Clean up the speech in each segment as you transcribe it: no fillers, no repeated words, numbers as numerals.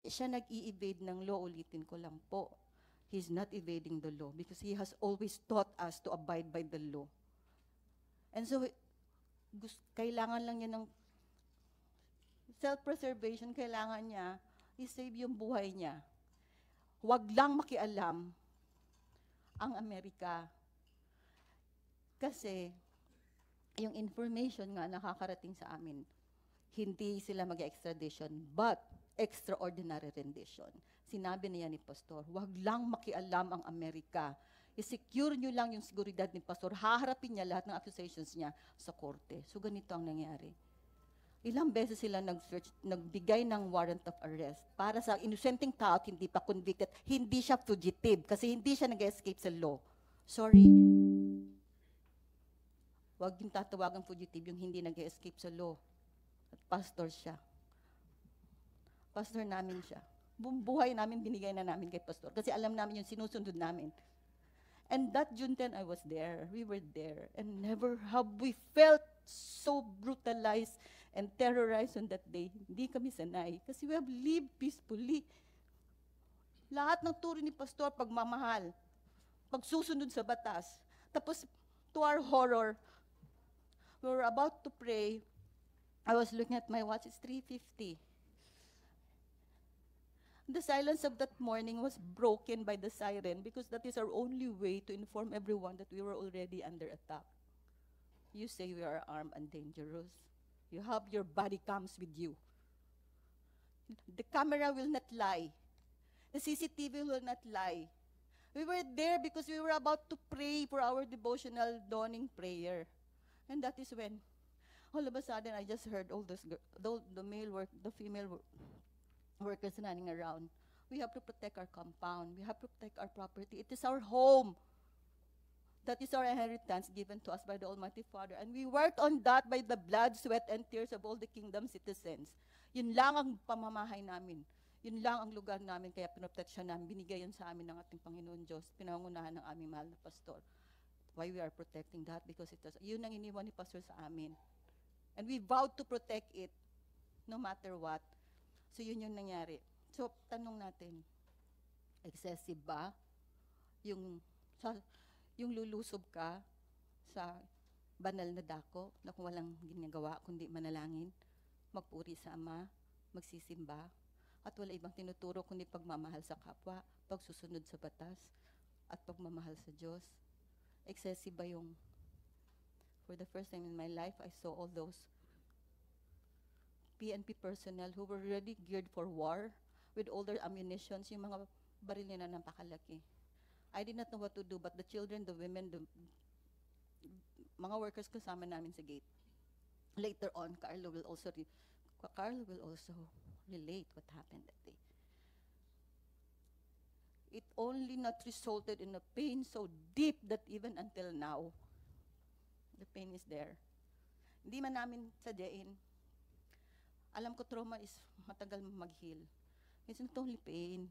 siya nag-i-evade ng law, ulitin ko lang po. He's not evading the law because he has always taught us to abide by the law. And so, kailangan lang niya ng self-preservation, kailangan niya i-save yung buhay niya. Huwag lang makialam ang Amerika. Kasi, yung information nga nakakarating sa amin, hindi sila mag-extradition, but extraordinary rendition. Sinabi niya ni Pastor, huwag lang makialam ang Amerika. I-secure nyo lang yung seguridad ni Pastor. Haharapin niya lahat ng accusations niya sa korte. So ganito ang nangyari. Ilang beses sila nag-search, nagbigay ng warrant of arrest para sa innocenteng tao at hindi pa convicted. Hindi siya fugitive kasi hindi siya nag-escape sa law. Sorry. Huwag yung tatawagang fugitive yung hindi nag-escape sa law. At pastor siya. Pastor namin siya. Buong buhay namin binigay na namin kay pastor kasi alam namin yung sinusunod namin. And that June 10, I was there. We were there. And never have we felt so brutalized and terrorized on that day. Hindi kami sanay kasi we have lived peacefully. Lahat ng turo ni pastor, pagmamahal, pagsusunod sa batas. Tapos, to our horror, we were about to pray. I was looking at my watch, it's 3:50. The silence of that morning was broken by the siren because that is our only way to inform everyone that we were already under attack. You say we are armed and dangerous. You have your body cams with you. The camera will not lie. The CCTV will not lie. We were there because we were about to pray for our devotional dawning prayer. And that is when, all of a sudden, I just heard all those, the female workers running around. We have to protect our compound. We have to protect our property. It is our home. That is our inheritance given to us by the Almighty Father. And we worked on that by the blood, sweat, and tears of all the kingdom citizens. Yun lang ang pamamahay namin. Yun lang ang lugar namin, kaya pinoproteksyon namin. Binigay yun sa amin ng ating Panginoon Diyos. Pinangunahan ng aming mahal na pastor. Why we are protecting that? Because it was, yun ang iniwan ni pastor sa amin. And we vowed to protect it no matter what. So yun yung nangyari. So tanong natin, excessive ba yung lulusob ka sa banal na dako na kung walang ginagawa kundi manalangin, magpuri sa Ama, magsisimba, at wala ibang tinuturo kundi pagmamahal sa kapwa, pagsusunod sa batas, at pagmamahal sa Diyos? Excessive ba yung, for the first time in my life, I saw all those PNP personnel who were ready geared for war with all their ammunitions, yung mga baril na napakalaki. I did not know what to do, but the children, the women, the mga workers kasama namin sa gate. Later on, Carlo will also relate what happened that day. It only not resulted in a pain so deep that even until now, the pain is there. Hindi man namin sadyain. Alam ko trauma is matagal mag-heal. It's not only pain,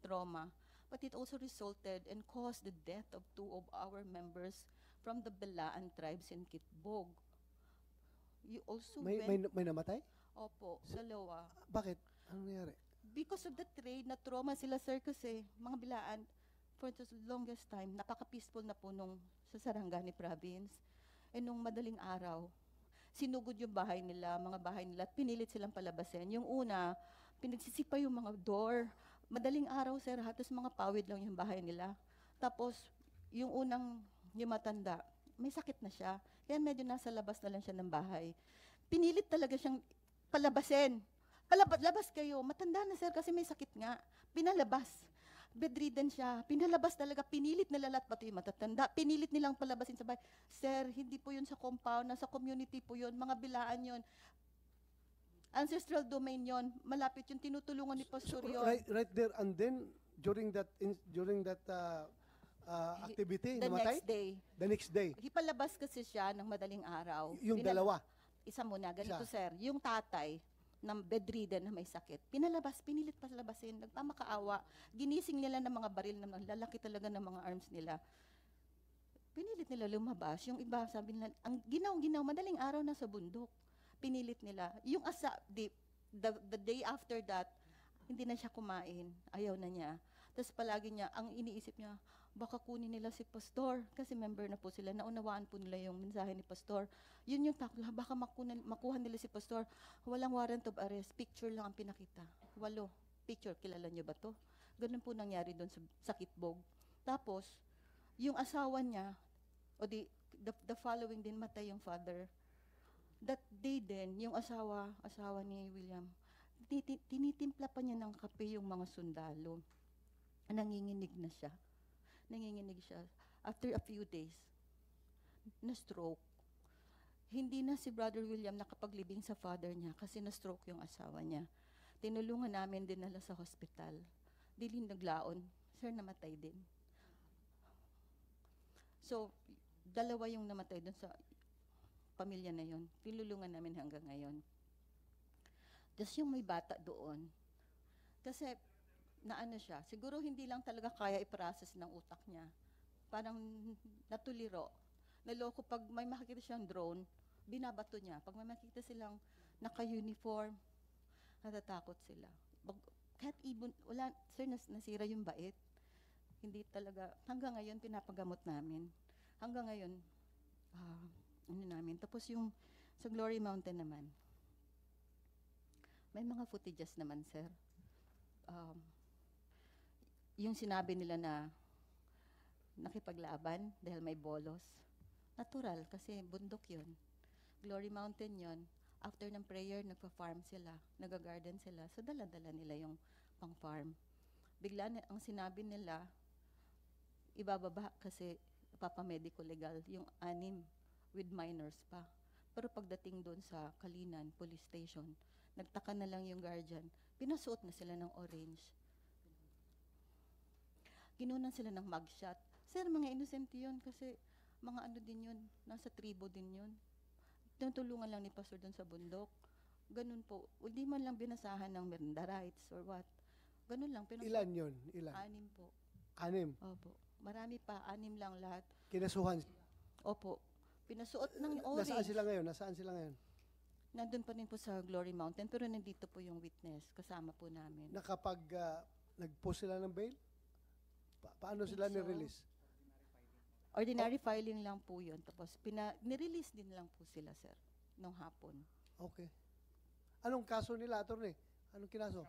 trauma, but it also resulted and caused the death of 2 of our members from the Belaan tribes in Kitbog. You also May namatay? Opo, dalawa. Bakit? Ano nangyari? Because of the trade, na trauma sila, sir, kasi mga Belaan, for the longest time, napaka-peaceful na po nung sa Sarangani province. And nung madaling araw, sinugod yung bahay nila, mga bahay nila, at pinilit silang palabasin. Yung una, pinagsisipa yung mga door. Madaling araw, sir, halos mga pawid lang yung bahay nila. Tapos, yung matanda, may sakit na siya. Kaya medyo nasa labas na lang siya ng bahay. Pinilit talaga siyang palabasin. Labas kayo. Matanda na, sir, kasi may sakit nga. Pinalabas. Bedridden siya. Pinalabas talaga. Pinilit nila lahat, pati yung matatanda. Pinilit nilang palabasin sa bahay. Sir, hindi po yun sa compound. Nasa community po yun. Mga Belaan yun. Ancestral domain yun. Malapit yung tinutulungan ni Pastor yun. Right there and then, during that activity, namatay? The next day. Hipalabas kasi siya ng madaling araw. Yung dalawa? Isa muna. Ganito, sir. Yung tatay, na bedridden na may sakit, pinilit palabasin, nagpamakaawa, ginising nila ng mga baril na lalaki talaga ng mga arms nila. Pinilit nila lumabas. Yung iba, sabi nila, ang ginaw, madaling araw na sa bundok. Pinilit nila. Yung the day after that, Hindi na siya kumain. Ayaw na niya. Tapos palagi niya, ang iniisip niya, baka kunin nila si Pastor. Kasi member na po sila. Naunawaan po nila yung mensahe ni Pastor. Yun yung takla. Baka makuha nila si Pastor. Walang warrant of arrest. Picture lang ang pinakita. 8. Picture. Kilala niyo ba to? Ganun po nangyari doon sa Kitbog. Tapos, yung asawa niya, the following din, matay yung father. That day din, yung asawa ni William, tinitimpla pa niya ng kape yung mga sundalo. Nanginginig na siya. After a few days, na-stroke. Hindi na si Brother William nakapaglibing sa father niya kasi na-stroke yung asawa niya. Tinulungan namin din nila sa hospital. Dilin naglaon. Sir, namatay din. So, 2 yung namatay dun sa pamilya na yun. Tinulungan namin hanggang ngayon. Tapos yung may bata doon, kasi naano siya, siguro hindi lang talaga kaya i-process ng utak niya. Parang natuliro. Naloko pag may makikita siyang drone, binabato niya. Pag may makikita silang naka-uniform, natatakot sila. Kahit ibon, wala, sir, nasira yung bait. Hindi talaga, hanggang ngayon pinapagamot namin. Hanggang ngayon, Tapos yung sa Glory Mountain naman, may mga footages naman, sir. Yung sinabi nila na nakipaglaban dahil may bolos, natural kasi bundok yun. Glory Mountain yun. After ng prayer, nagpa-farm sila, nag-garden sila. So, dala-dala nila yung pang-farm. Bigla na, ang sinabi nila, ibababa kasi papamedico legal, yung 6 with minors pa. Pero pagdating doon sa Kalinan Police Station, nagtaka na lang yung guardian, pinasuot na sila ng orange. Ginunan sila ng mugshot. Sir, mga innocent yun kasi mga ano din yun, nasa tribo din yun. Tinutulungan lang ni Pastor doon sa bundok. Ganun po. Hindi man lang binasahan ng Miranda rights or what. Ganun lang. Ilan yun? Ilan? 6 po. 6? Opo. Marami pa. 6 lang lahat. Kinasuhan. Opo. Pinasuot ng orange. Nasaan sila ngayon? Nandun pa rin po sa Glory Mountain, pero nandito po yung witness. Kasama po namin. Nakapag nag-post sila ng bail? Paano sila ni-release? Ordinary filing lang po yun. Tapos nirelease din lang po sila, sir, nung hapon. Okay. Anong kaso nila, attorney? Anong kinaso?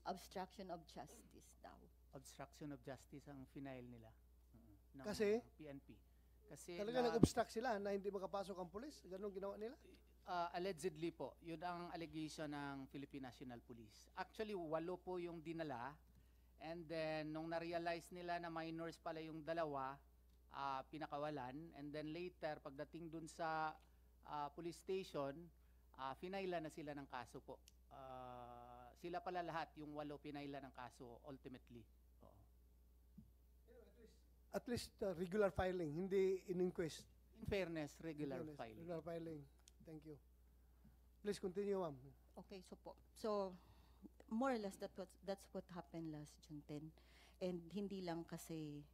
Obstruction of justice daw. Obstruction of justice ang final nila. Ng Kasi? PNP. Kasi Talaga nag-obstruct sila na hindi makapasok ang pulis? Ganun ginawa nila? allegedly po, yun ang allegation ng Philippine National Police. Actually, 8 po yung dinala. And then, nung na-realize nila na minors pala yung 2, pinakawalan. And then later, pagdating dun sa police station, pinaila na sila ng kaso po. Sila pala lahat, yung 8 pinaila ng kaso ultimately. Oo. At least regular filing, hindi in-inquest. In fairness, regular filing. Regular filing. Thank you. Please continue, ma'am. Okay, so more or less that's what happened last June 10. And hindi lang kasi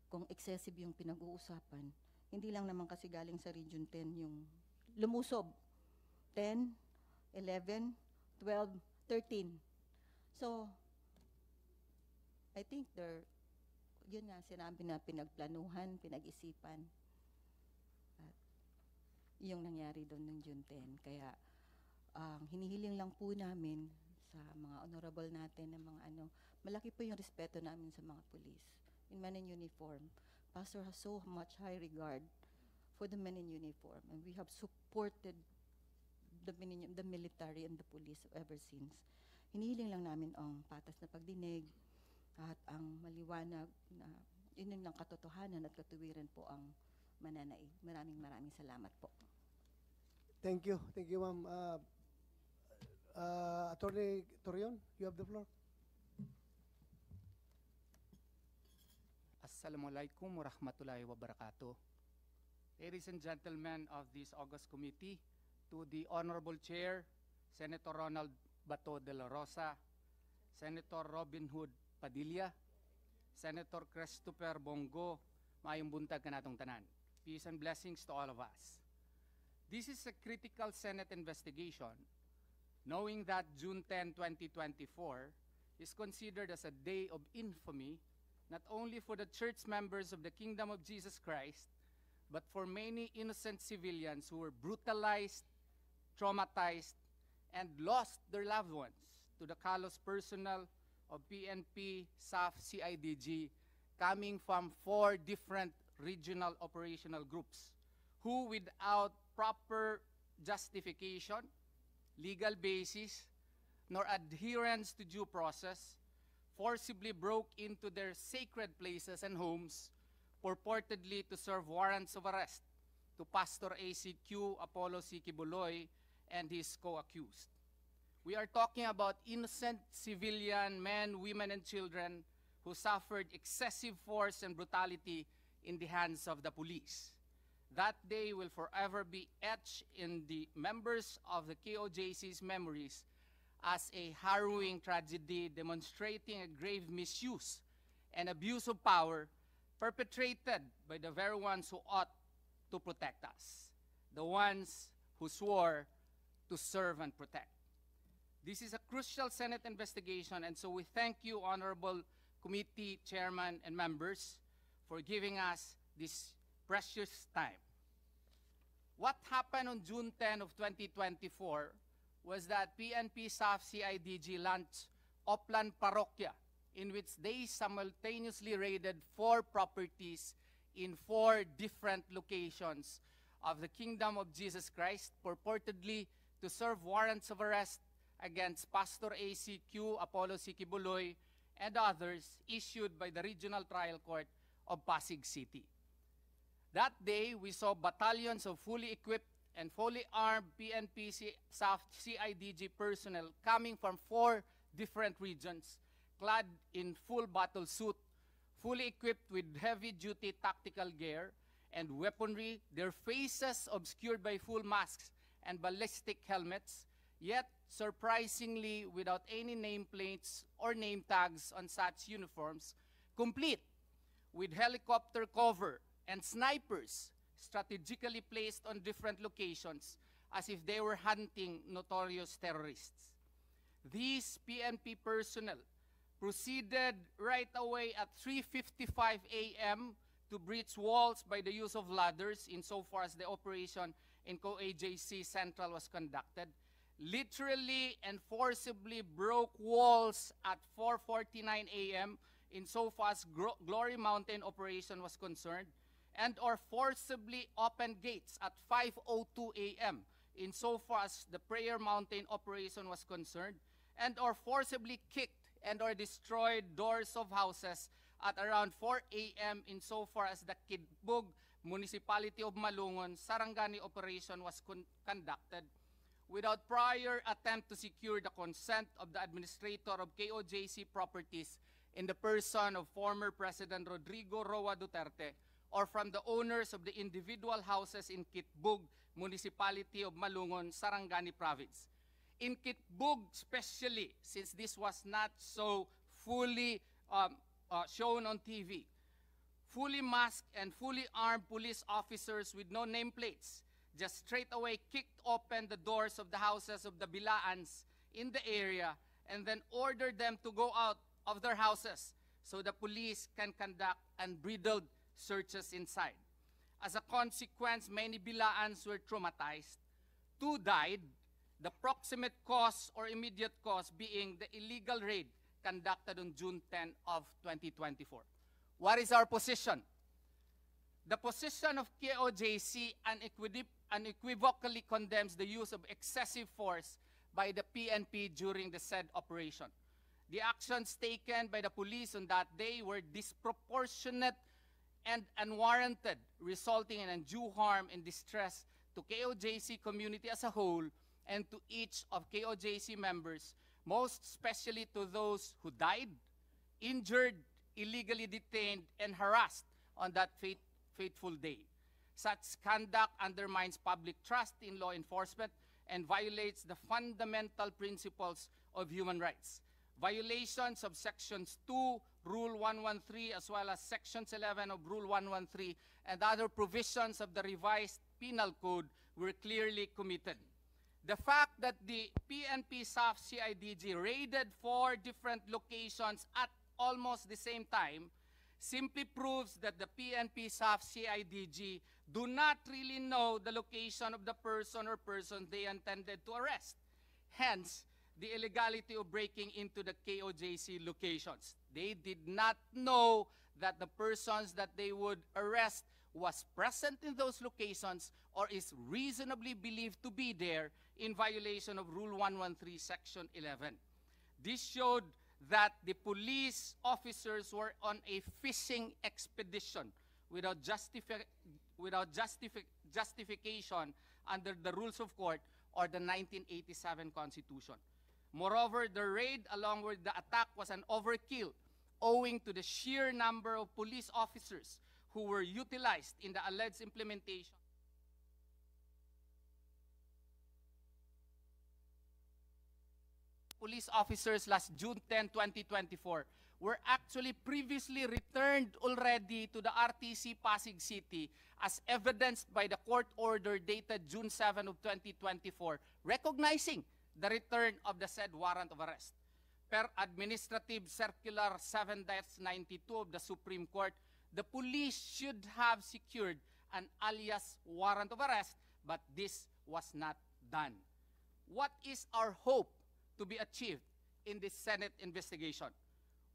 kung excessive yung pinag-uusapan, hindi lang naman kasi galing sa Region 10 yung lumusob. 10, 11, 12, 13. So, I think yun nga, sinabi na pinagplanuhan, pinag-isipan. At yung nangyari doon ng June 10. Kaya, hinihiling lang po namin sa mga honorable natin na mga malaki po yung respeto namin sa mga police. In men in uniform. Pastor has so much high regard for the men in uniform. And we have supported the military and the police ever since. Hinihiling lang namin ang patas na pagdinig at ang maliwanag na yun lang katotohanan at katuwiran po ang mananaig. Maraming salamat po. Thank you. Thank you, ma'am. Attorney Torion, you have the floor. Assalamualaikum warahmatullahi wabarakatuh. Ladies and gentlemen of this August Committee, to the Honorable Chair, Senator Ronald Bato de la Rosa, Senator Robin Hood Padilla, Senator Christopher Bongo, maayong buntag kanatong tanan. Peace and blessings to all of us. This is a critical Senate investigation knowing that June 10, 2024 is considered as a day of infamy, not only for the church members of the Kingdom of Jesus Christ, but for many innocent civilians who were brutalized, traumatized, and lost their loved ones to the callous personnel of PNP, SAF, CIDG, coming from 4 different regional operational groups, who without proper justification, legal basis, nor adherence to due process, forcibly broke into their sacred places and homes, purportedly to serve warrants of arrest to Pastor ACQ Apollo C. Kibuloy and his co-accused. We are talking about innocent civilian men, women, and children who suffered excessive force and brutality in the hands of the police. That day will forever be etched in the members of the KOJC's memories as a harrowing tragedy demonstrating a grave misuse and abuse of power perpetrated by the very ones who ought to protect us, the ones who swore to serve and protect. This is a crucial Senate investigation, and so we thank you, Honorable Committee Chairman and members, for giving us this precious time. What happened on June 10 of 2024 was that PNP, SAF, CIDG launched Oplan Parokya, in which they simultaneously raided 4 properties in 4 different locations of the Kingdom of Jesus Christ, purportedly to serve warrants of arrest against Pastor ACQ Apollo C. Kibuloy and others issued by the Regional Trial Court of Pasig City. That day, we saw battalions of fully equipped and fully armed PNP, SAF, CIDG personnel coming from 4 different regions, clad in full battle suit, fully equipped with heavy-duty tactical gear and weaponry, their faces obscured by full masks and ballistic helmets, yet surprisingly without any nameplates or name tags on such uniforms, complete with helicopter cover and snipers strategically placed on different locations as if they were hunting notorious terrorists. These PNP personnel proceeded right away at 3:55 a.m. to breach walls by the use of ladders insofar as the operation in KOJC Central was conducted, literally and forcibly broke walls at 4:49 a.m. insofar as Glory Mountain operation was concerned, and or forcibly opened gates at 5:02 a.m. insofar as the Prayer Mountain operation was concerned, and or forcibly kicked and or destroyed doors of houses at around 4 a.m. insofar as the Kidbug Municipality of Malungon Sarangani operation was conducted, without prior attempt to secure the consent of the administrator of KOJC properties in the person of former President Rodrigo Roa Duterte, or from the owners of the individual houses in Kitbug Municipality of Malungon, Sarangani Province. In Kitbug especially, since this was not so fully shown on TV, fully masked and fully armed police officers with no nameplates just straight away kicked open the doors of the houses of the Bilaans in the area and then ordered them to go out of their houses so the police can conduct unbridled searches inside. As a consequence, many Bilaans were traumatized. 2 died, the proximate cause or immediate cause being the illegal raid conducted on June 10 of 2024. What is our position? The position of KOJC unequivocally condemns the use of excessive force by the PNP during the said operation. The actions taken by the police on that day were disproportionate and unwarranted, resulting in undue harm and distress to KOJC community as a whole and to each of KOJC members, most especially to those who died, injured, illegally detained, and harassed on that fateful day. Such conduct undermines public trust in law enforcement and violates the fundamental principles of human rights. Violations of Sections 2, Rule 113, as well as Sections 11 of Rule 113 and other provisions of the revised Penal Code were clearly committed. The fact that the PNP SAF CIDG raided 4 different locations at almost the same time simply proves that the PNP SAF CIDG do not really know the location of the person or persons they intended to arrest. Hence, the illegality of breaking into the KOJC locations. They did not know that the persons that they would arrest was present in those locations or is reasonably believed to be there in violation of Rule 113, Section 11. This showed that the police officers were on a fishing expedition without justification under the rules of court or the 1987 Constitution. Moreover, the raid along with the attack was an overkill owing to the sheer number of police officers who were utilized in the alleged implementation. Police officers last June 10, 2024 were actually previously returned already to the RTC Pasig City as evidenced by the court order dated June 7 of 2024 recognizing the return of the said warrant of arrest. Per Administrative Circular 7-92 of the Supreme Court, the police should have secured an alias warrant of arrest, but this was not done. What is our hope to be achieved in this Senate investigation?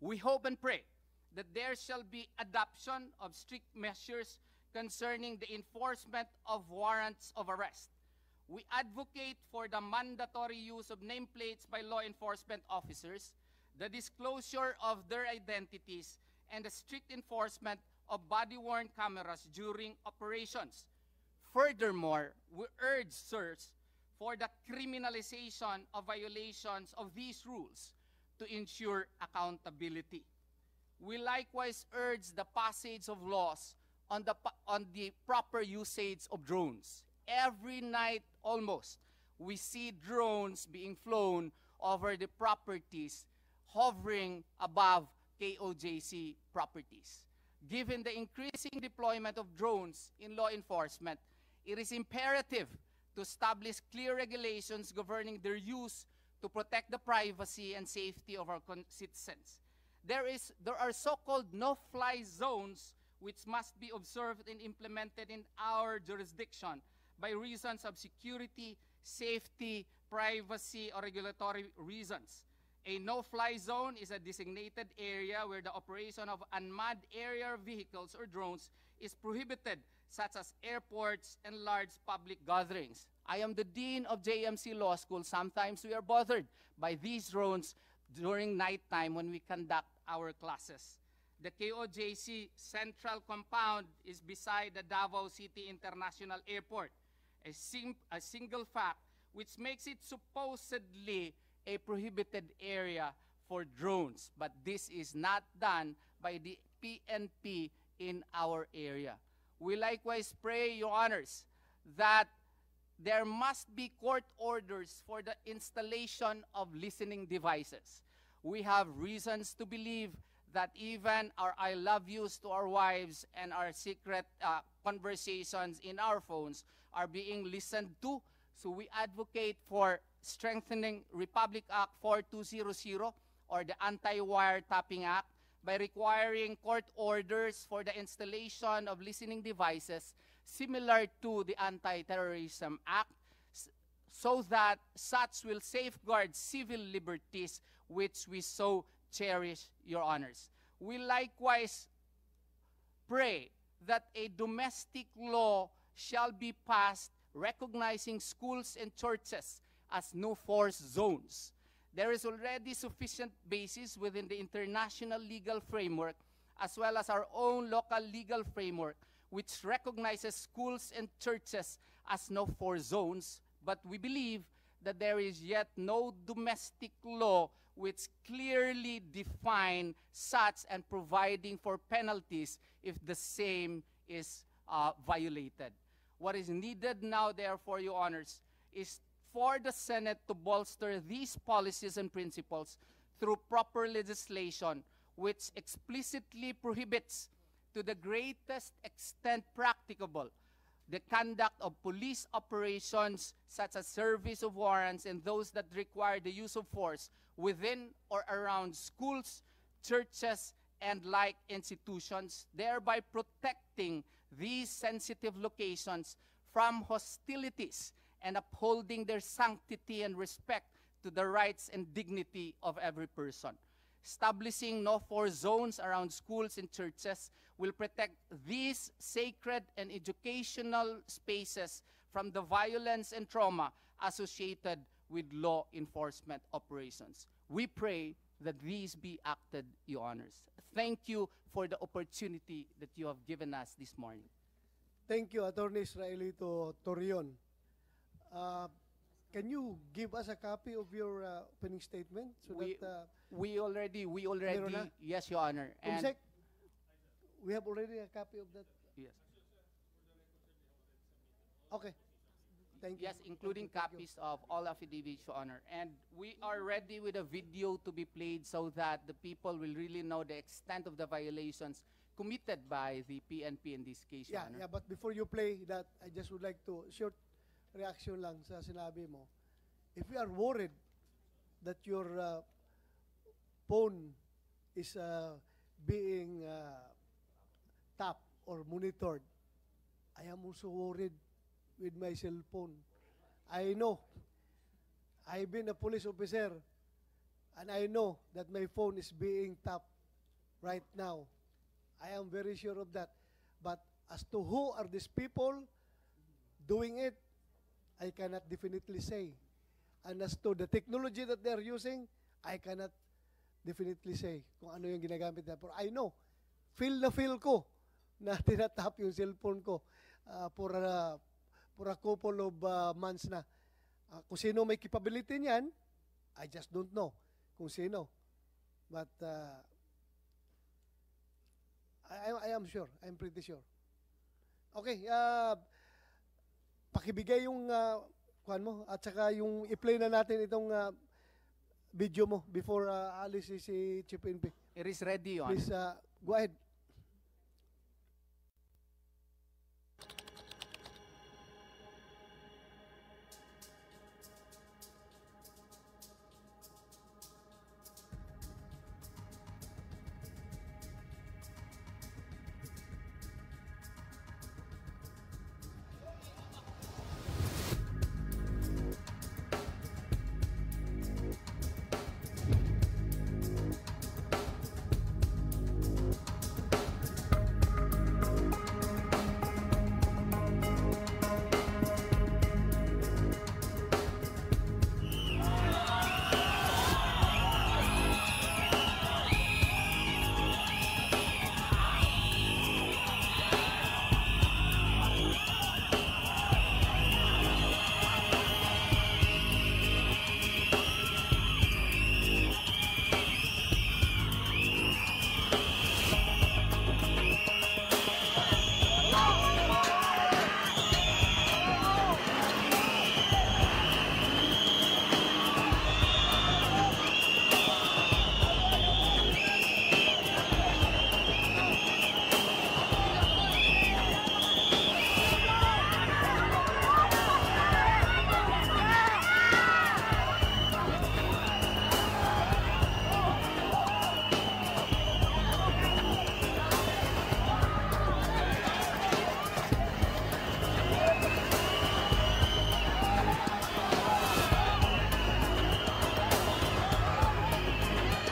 We hope and pray that there shall be adoption of strict measures concerning the enforcement of warrants of arrest. We advocate for the mandatory use of nameplates by law enforcement officers, the disclosure of their identities, and the strict enforcement of body-worn cameras during operations. Furthermore, we urge, sirs, for the criminalization of violations of these rules to ensure accountability. We likewise urge the passage of laws on the proper usage of drones. Every night, almost, we see drones being flown over the properties hovering above KOJC properties. Given the increasing deployment of drones in law enforcement, it is imperative to establish clear regulations governing their use to protect the privacy and safety of our citizens. There are so-called no-fly zones which must be observed and implemented in our jurisdiction by reasons of security, safety, privacy, or regulatory reasons. A no-fly zone is a designated area where the operation of unmanned aerial vehicles or drones is prohibited, such as airports and large public gatherings. I am the dean of JMC Law School. Sometimes we are bothered by these drones during nighttime when we conduct our classes. The KOJC Central Compound is beside the Davao City International Airport, a single fact which makes it supposedly a prohibited area for drones, but this is not done by the PNP in our area. We likewise pray, Your Honors, that there must be court orders for the installation of listening devices. We have reasons to believe that even our I love yous to our wives and our secret conversations in our phones are being listened to. So we advocate for strengthening Republic Act 4200 or the Anti-Wiretapping Act by requiring court orders for the installation of listening devices similar to the Anti-Terrorism Act, so that such will safeguard civil liberties which we so cherish, Your Honors. We likewise pray that a domestic law shall be passed recognizing schools and churches as no-force zones. There is already sufficient basis within the international legal framework as well as our own local legal framework which recognizes schools and churches as no-force zones, but we believe that there is yet no domestic law which clearly define such and providing for penalties if the same is violated. What is needed now, therefore, Your Honors, is for the Senate to bolster these policies and principles through proper legislation which explicitly prohibits to the greatest extent practicable the conduct of police operations such as service of warrants and those that require the use of force within or around schools, churches, and like institutions, thereby protecting these sensitive locations from hostilities and upholding their sanctity and respect to the rights and dignity of every person. Establishing no-force zones around schools and churches will protect these sacred and educational spaces from the violence and trauma associated with law enforcement operations. We pray that these be acted, Your Honors. Thank you for the opportunity that you have given us this morning. Thank you, Attorney Israelito Torion. Can you give us a copy of your opening statement so that We already, Meron na? yes, Your Honor. And Kumsek, we have already a copy of that. yes, Okay. Thank you. yes, including Thank you. copies of all affidavits, Your Honor. And we are ready with a video to be played so that the people will really know the extent of the violations committed by the PNP in this case, Your Yeah, Honor. yeah, but before you play that, I just would like to short reaction lang sa sinabi mo. If you are worried that your phone is being tapped or monitored, I am also worried with my cell phone. I know. I've been a police officer and I know that my phone is being tapped right now. I am very sure of that. But as to who are these people doing it, I cannot definitely say. And as to the technology that they're using, I cannot definitely say kung ano yung ginagamit na. Pero I know, feel ko na tinatap yung cellphone ko for a couple of months na. Kung sino may capability niyan, I just don't know kung sino. But I am sure. I'm pretty sure. Okay, pakibigay yung kuhan mo at saka yung i-play na natin itong video mo before alis si Chief NP. It is ready, Your Honor. Please go ahead.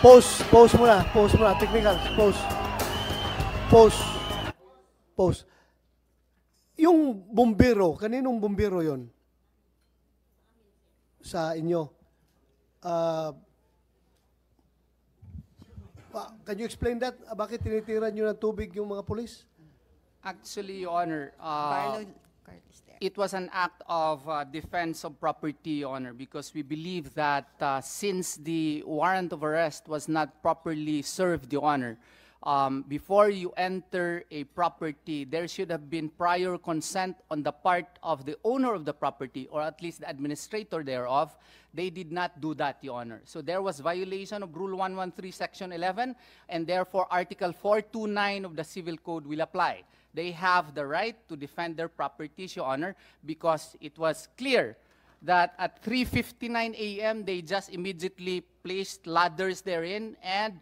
Pause muna, technical, pause. Yung bumbero, kaninong bumbero yon sa inyo? Can you explain that? Bakit tinitira nyo ng tubig yung mga polis? Actually, Your Honor, Carlo is there. it was an act of defense of property, Your Honor, because we believe that since the warrant of arrest was not properly served, Your Honor, before you enter a property, there should have been prior consent on the part of the owner of the property, or at least the administrator thereof. They did not do that, Your Honor. So there was violation of Rule 113, Section 11, and therefore Article 429 of the Civil Code will apply. They have the right to defend their properties, Your Honor, because it was clear that at 3:59 a.m., they just immediately placed ladders therein and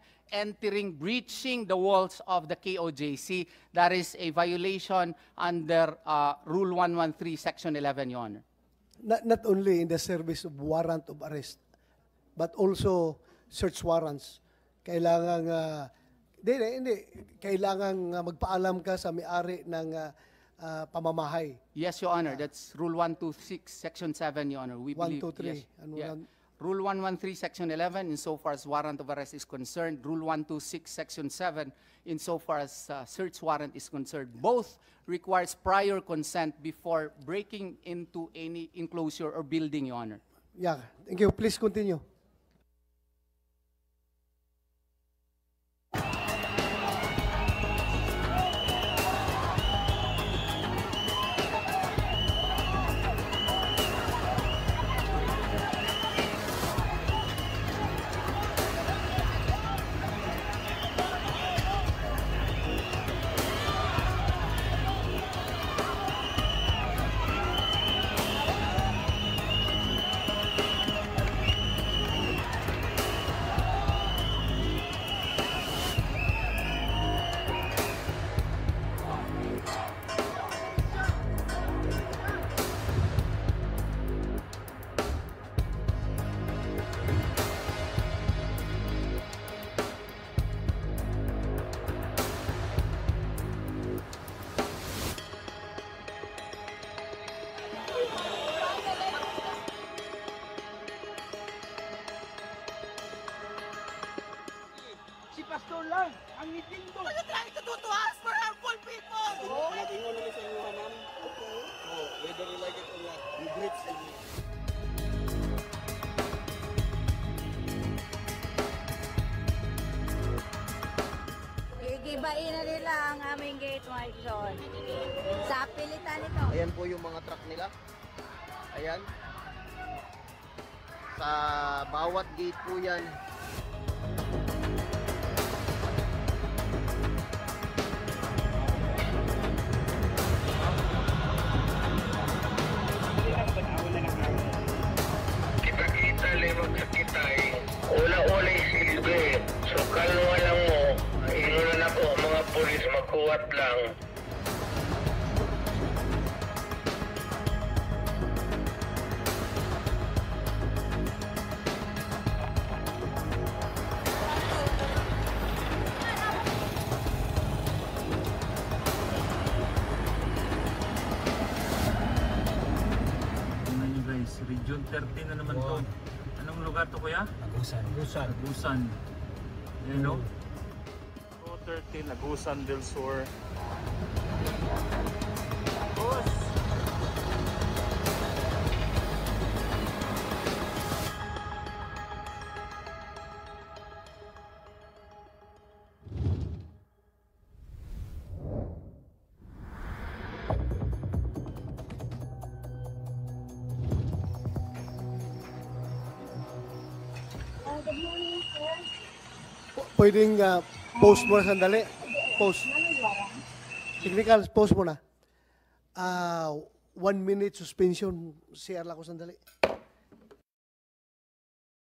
breaching the walls of the KOJC. That is a violation under Rule 113, Section 11, Your Honor. Not only in the service of warrant of arrest, but also search warrants. Kailangan kailangan magpaalam ka sa may-ari ng pamamahay. Yes, Your Honor. That's Rule 126, Section 7, Your Honor. We 1, believe, 2, 3. yes. Ano Yeah. lang? Rule 113, Section 11, insofar as warrant of arrest is concerned. Rule 126, Section 7, insofar as search warrant is concerned. Both requires prior consent before breaking into any enclosure or building, Your Honor. Yeah, thank you. Please continue. Si Pastor lang, ang meeting do. What are you trying to do to us? For harmful people! Nag-ingon naman sa inyo, ma'am. Whether you like it or not, you greet sa inyo. Gigibain na nila ang aming gate marshal. Sa pilitan ito. Ayan po yung mga truck nila. Ayan. Sa bawat gate po yan. Kita-kita lewat sa kitay. Ula-ula silbi. So kalma lang mo. Inulan ako mga pulis magkuwat lang. Tingnan nyo guys, Region 13 na naman to. Anong lugar to kuya? Agusan. Ayan o. 13, Agusan del Sur. Pwedeng post mo na sandali. Post. Technical, post mo na. 1 minute suspension. CR lang ako sandali.